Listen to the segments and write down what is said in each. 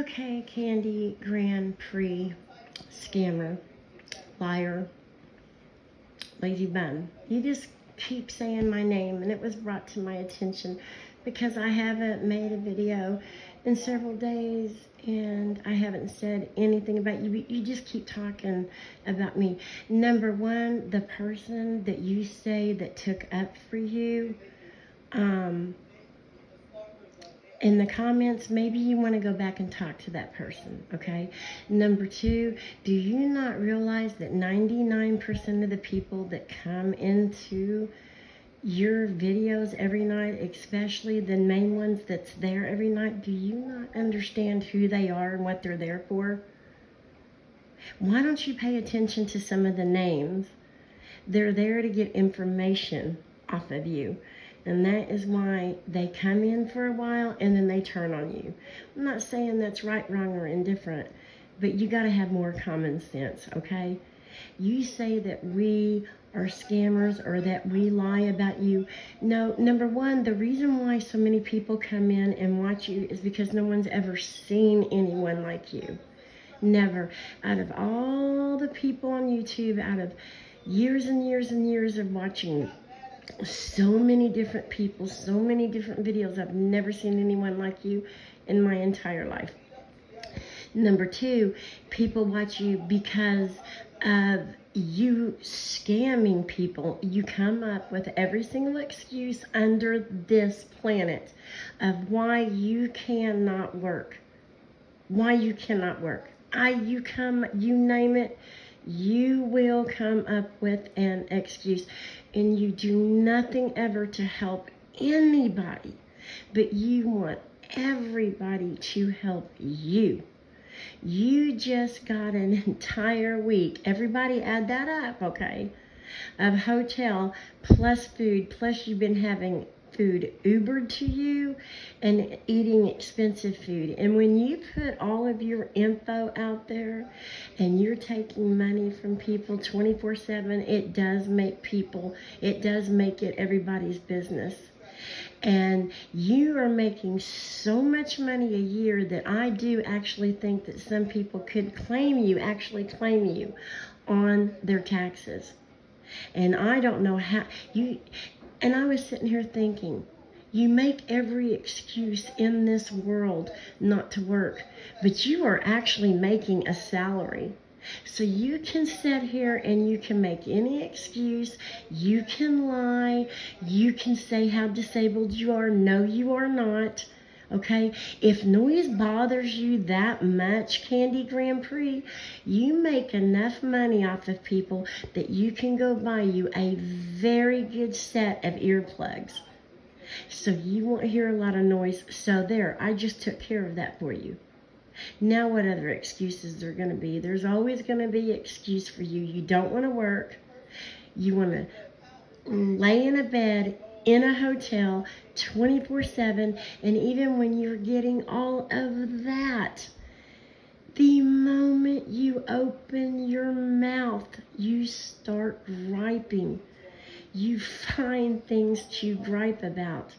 Okay, Candy Grand Prix scammer, liar, lazy bum. You just keep saying my name, and it was brought to my attention because I haven't made a video in several days and I haven't said anything about you. You just keep talking about me. Number one, the person that you say that took up for you, in the comments, maybe you want to go back and talk to that person, okay? Number two, do you not realize that 99% of the people that come into your videos every night, especially the main ones that's there every night, do you not understand who they are and what they're there for? Why don't you pay attention to some of the names? They're there to get information off of you. And that is why they come in for a while and then they turn on you. I'm not saying that's right, wrong, or indifferent, but you got to have more common sense, okay? You say that we are scammers or that we lie about you. No, number one, the reason why so many people come in and watch you is because no one's ever seen anyone like you. Never. Out of all the people on YouTube, out of years and years and years of watching so many different people, so many different videos, I've never seen anyone like you in my entire life. Number two, people watch you because of you scamming people. You come up with every single excuse under this planet of why you cannot work. Why you cannot work. You name it, you will come up with an excuse, and you do nothing ever to help anybody, but you want everybody to help you. You just got an entire week, everybody add that up, okay, of hotel plus food, plus you've been having food Ubered to you and eating expensive food. And when you put all of your info out there and you're taking money from people 24/7, it does make it everybody's business. And you are making so much money a year that I do actually think that some people could claim you on their taxes. And I don't know how and I was sitting here thinking, you make every excuse in this world not to work, but you are actually making a salary. So you can sit here and you can make any excuse, you can lie, you can say how disabled you are. No, you are not. Okay, if noise bothers you that much, Candy Grand Prix, you make enough money off of people that you can go buy you a very good set of earplugs. So you won't hear a lot of noise. So there, I just took care of that for you. Now what other excuses are going to be? There's always going to be an excuse for you. You don't want to work. You want to lay in a bed in a hotel 24/7, and even when you're getting all of that, the moment you open your mouth, you start griping. You find things to gripe about.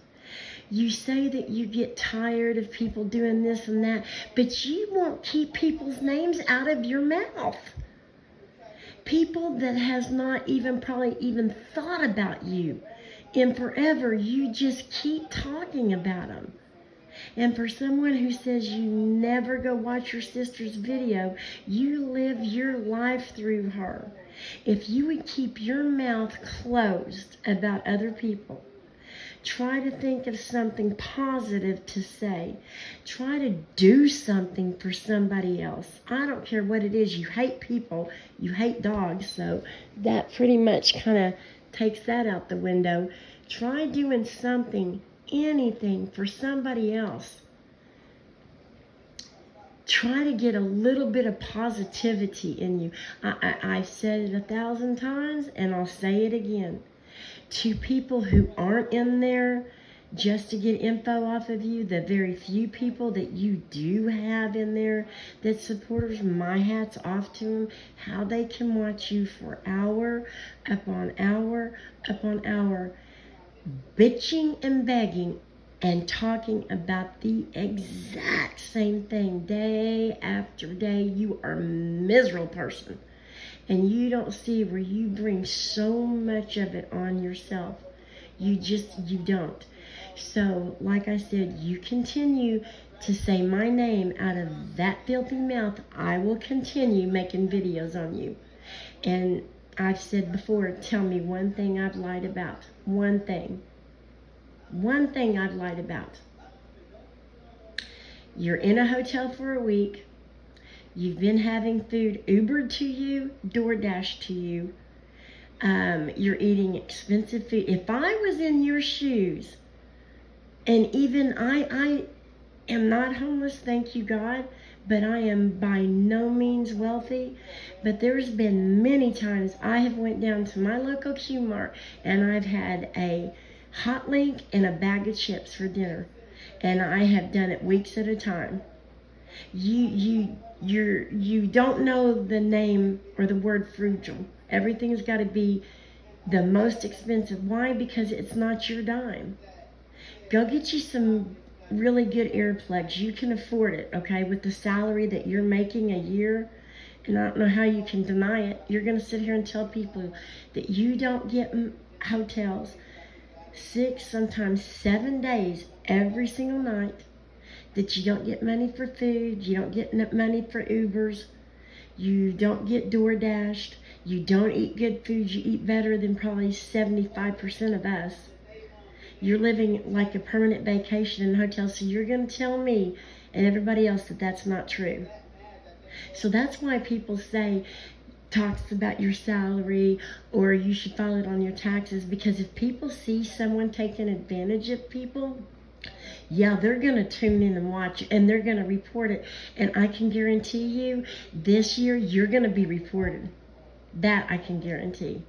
You say that you get tired of people doing this and that, but you won't keep people's names out of your mouth. People that has not probably even thought about you in forever, you just keep talking about them. And for someone who says you never go watch your sister's video, you live your life through her. If you would keep your mouth closed about other people, try to think of something positive to say. Try to do something for somebody else. I don't care what it is. You hate people. You hate dogs. So that pretty much kind of takes that out the window. Try doing something, anything for somebody else. Try to get a little bit of positivity in you. I've said it 1,000 times, and I'll say it again. To people who aren't in there just to get info off of you, the very few people that you do have in there that supporters, my hat's off to them, how they can watch you for hour upon hour upon hour, bitching and begging and talking about the exact same thing day after day. You are a miserable person. And you don't see where you bring so much of it on yourself. You don't. So, like I said, you continue to say my name out of that filthy mouth. I will continue making videos on you. And I've said before, tell me one thing I've lied about. One thing. One thing I've lied about. You're in a hotel for a week. You've been having food Ubered to you, DoorDash to you. You're eating expensive food. If I was in your shoes, and even I am not homeless, thank you God, but I am by no means wealthy. But there's been many times I have went down to my local Q-Mart and I've had a hot link and a bag of chips for dinner. And I have done it weeks at a time. You don't know the name or the word frugal. Everything's got to be the most expensive. Why? Because it's not your dime. Go get you some really good earplugs. You can afford it, okay, with the salary that you're making a year. And I don't know how you can deny it. You're going to sit here and tell people that you don't get hotels 6, sometimes 7 days every single night, that you don't get money for food, you don't get money for Ubers, you don't get DoorDashed, you don't eat good food, you eat better than probably 75% of us. You're living like a permanent vacation in a hotel, so you're going to tell me and everybody else that that's not true. So that's why people say, talks about your salary or you should file it on your taxes, because if people see someone taking advantage of people, yeah, they're going to tune in and watch, and they're going to report it. And I can guarantee you, this year, you're going to be reported. That I can guarantee.